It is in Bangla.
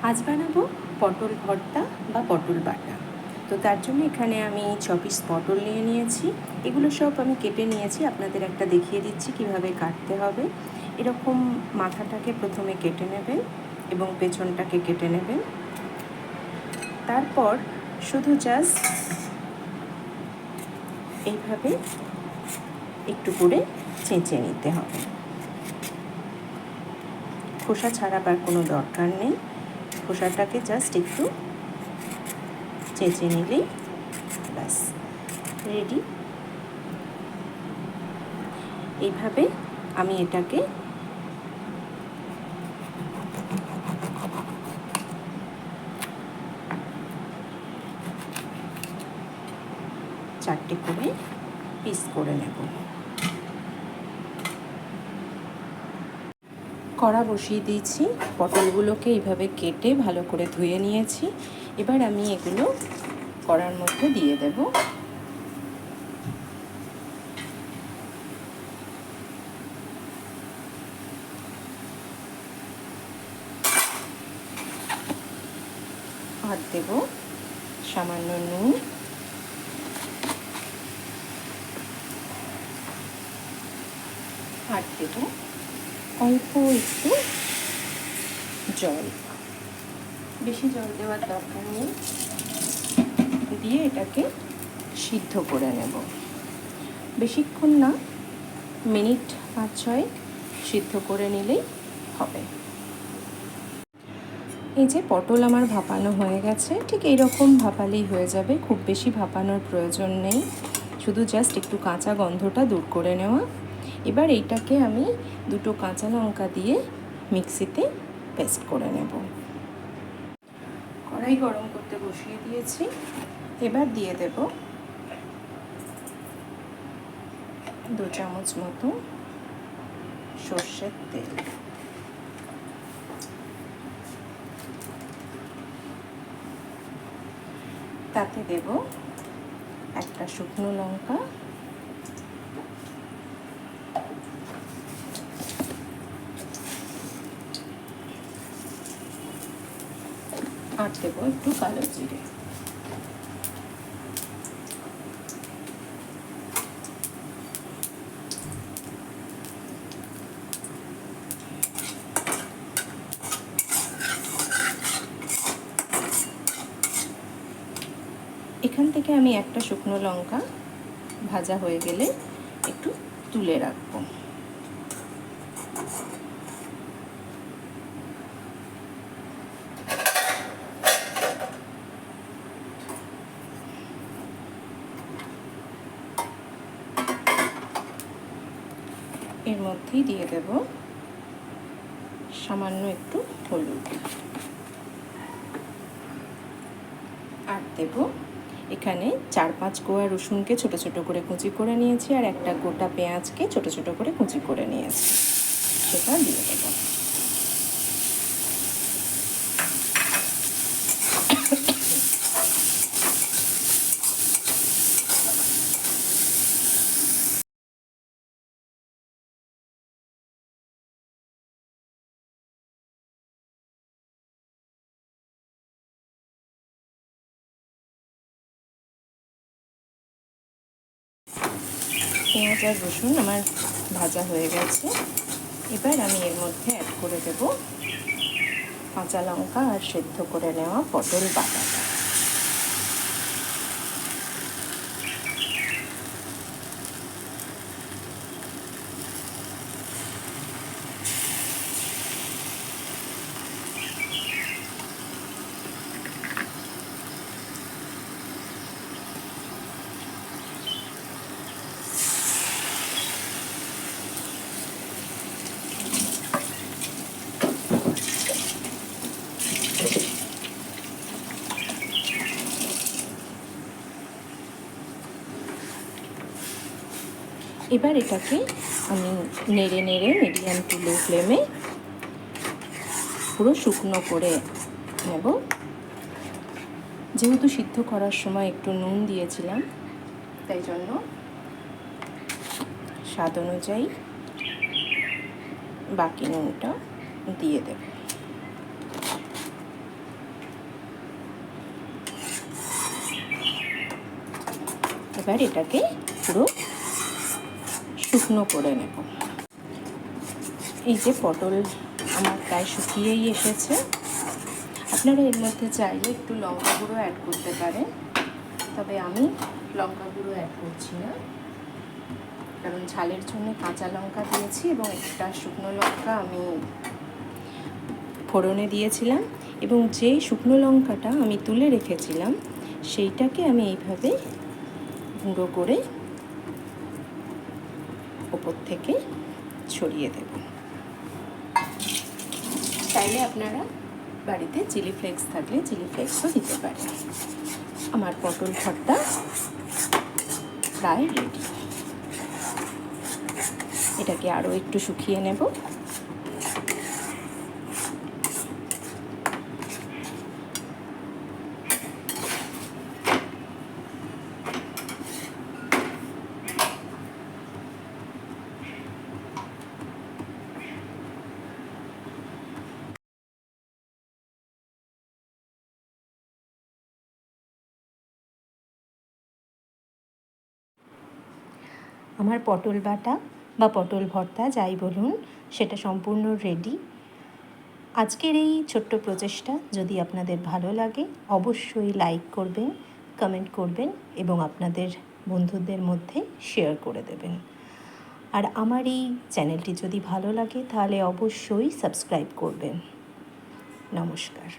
আজ বানাবো পটল ভর্তা বা পটল বাটা। তো তার জন্য এখানে আমি 6 পিস পটল নিয়ে নিয়েছি। এগুলো সব আমি কেটে নিয়েছি, আপনাদের একটা দেখিয়ে দিচ্ছি কিভাবে কাটতে হবে। এরকম মাথাটাকে প্রথমে কেটে নেবেন এবং পেছনটাকে কেটে নেবেন। তারপর শুধু জাস্ট এইভাবে একটু করে চেঁচে নিতে হবে। খোসা ছাড়াবার কোনো দরকার নেই, খোসাটাকে জাস্ট একটু চেঁচে নিলেই ব্যাস রেডি। এইভাবে আমি এটাকে চারটে করে পিস করে নেব। কড়া বসিয়ে দিয়েছি, পটলগুলোকে এইভাবে কেটে ভালো করে ধুয়ে নিয়েছি। এবার আমি এগুলো কড়ার মধ্যে দিয়ে দেব। আর দেব সামান্য নুন, আর দেব অল্প একটু জল, বেশি জল দেওয়ার দরকার নেই। দিয়ে এটাকে সিদ্ধ করে নেব। বেশিক্ষণ না, মিনিট 5-6 সিদ্ধ করে নিলেই হবে। এই যে পটল আমার ভাপানো হয়ে গেছে, ঠিক এইরকম ভাপালেই হয়ে যাবে, খুব বেশি ভাপানোর প্রয়োজন নেই, শুধু জাস্ট একটু কাঁচা গন্ধটা দূর করে নেওয়া। এবার এইটাকে আমি 2 কাঁচা লঙ্কা দিয়ে মিক্সিতে পেস্ট করে নেব। কড়াই গরম করতে বসিয়ে দিয়েছি, এবার দিয়ে দেব 2 চামচ মতো সর্ষের তেল। তাতে দেব একটা শুকনো লঙ্কা, আর দেবো একটু কালো জিরে। এখান থেকে আমি একটা শুকনো লঙ্কা ভাজা হয়ে গেলে একটু তুলে রাখবো। এর মধ্যেই দিয়ে দেব সামান্য একটু হলুদ, আর দেব এখানে 4-5 কোয়া রসুনকে ছোট ছোট করে কুচি করে নিয়েছি, আর একটা গোটা পেঁয়াজকে ছোট ছোট করে কুচি করে নিয়েছি, সেটা দিয়ে দেব। পেঁয়াজ আর রসুন আমার ভাজা হয়ে গেছে। এবার আমি এর মধ্যে অ্যাড করে দেব কাঁচা লঙ্কা আর সেদ্ধ করে নেওয়া পটল বাটাটা। এবার এটাকে আমি নেড়ে নেড়ে মিডিয়াম টু লো ফ্লেমে পুরো শুকনো করে নেব। যেহেতু সিদ্ধ করার সময় একটু নুন দিয়েছিলাম, তাই জন্য স্বাদ অনুযায়ী বাকি নুনটা দিয়ে দেব। এবার এটাকে পুরো শুকনো করে নেব। এই যে পটল আমার প্রায় শুকিয়েই এসেছে। আপনারা এর মধ্যে চাইলে একটু লঙ্কা গুঁড়ো অ্যাড করতে পারেন, তবে আমি লঙ্কা গুঁড়ো অ্যাড করছি না, কারণ ঝালের জন্য কাঁচা লঙ্কা দিয়েছি এবং একটা শুকনো লঙ্কা আমি ফোড়নে দিয়েছিলাম, এবং যে শুকনো লঙ্কাটা আমি তুলে রেখেছিলাম সেইটাকে আমি এইভাবে গুঁড়ো করে ওপর থেকে ছড়িয়ে দেব। চাইলে আপনারা বাড়িতে চিলি ফ্লেক্স থাকলে চিলি ফ্লেক্সও দিতে পারেন। আমার পটল ভর্তা প্রায় রেডি। এটাকে আরও একটু শুকিয়ে নেব। আমার পটল বাটা বা পটল ভর্তা যাই বলুন, সেটা সম্পূর্ণ রেডি। আজকের এই ছোট্ট প্রচেষ্টা যদি আপনাদের ভালো লাগে অবশ্যই লাইক করবেন, কমেন্ট করবেন এবং আপনাদের বন্ধুদের মধ্যে শেয়ার করে দেবেন। আর আমার এই চ্যানেলটি যদি ভালো লাগে তাহলে অবশ্যই সাবস্ক্রাইব করবেন। নমস্কার।